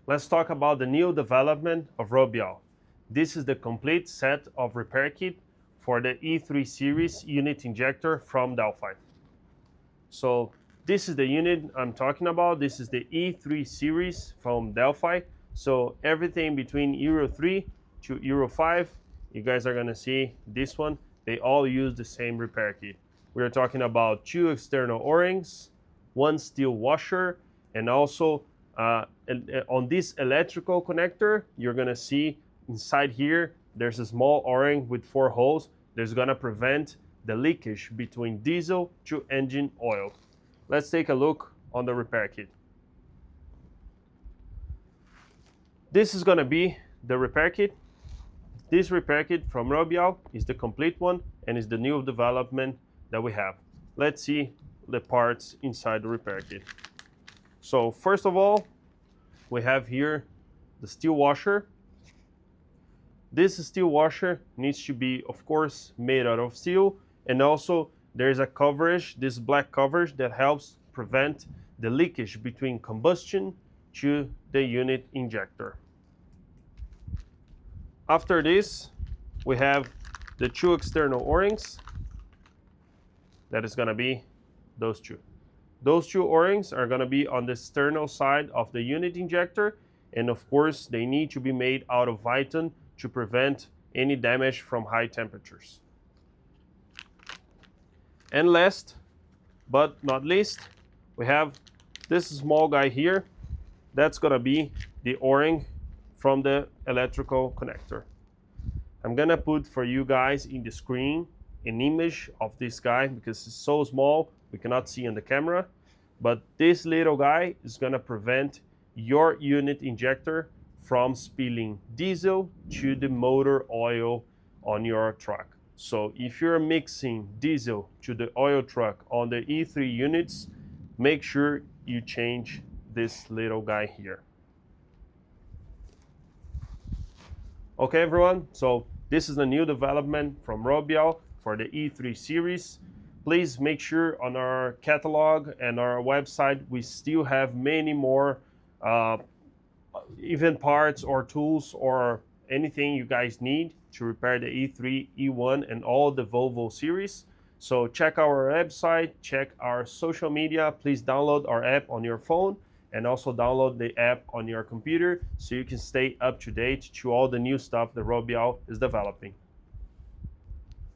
Let's talk about the new development of Robial. This is the complete set of repair kit for the E3 series unit injector from Delphi. So this is the unit I'm talking about. This is the E3 series from Delphi. So everything between Euro 3 to Euro 5, you guys are gonna see this one. They all use the same repair kit. We're talking about 2 external O-rings, 1 steel washer, and also on this electrical connector, you're gonna see inside here, there's a small O-ring with 4 holes. That's gonna prevent the leakage between diesel to engine oil. Let's take a look on the repair kit. This is gonna be the repair kit. This repair kit from Robial is the complete one and is the new development that we have. Let's see the parts inside the repair kit. So first of all, we have here the steel washer. This steel washer needs to be, of course, made out of steel, and also there's a coverage, this black coverage, that helps prevent the leakage between combustion to the unit injector. After this, we have the 2 external O-rings. That is gonna be those 2. Those 2 O-rings are gonna be on the external side of the unit injector, and of course, they need to be made out of Viton to prevent any damage from high temperatures. And last but not least, we have this small guy here. That's gonna be the O-ring from the electrical connector. I'm gonna put for you guys in the screen an image of this guy because it's so small we cannot see on the camera. But this little guy is gonna prevent your unit injector from spilling diesel to the motor oil on your truck. So if you're mixing diesel to the oil truck on the E3 units, make sure you change this little guy here. Okay, everyone, so this is a new development from Robial for the E3 series. Please make sure on our catalog and our website, we still have many more even parts or tools or anything you guys need to repair the E3, E1, and all the Volvo series. So check our website, check our social media. Please download our app on your phone and also download the app on your computer so you can stay up to date to all the new stuff that Robial is developing.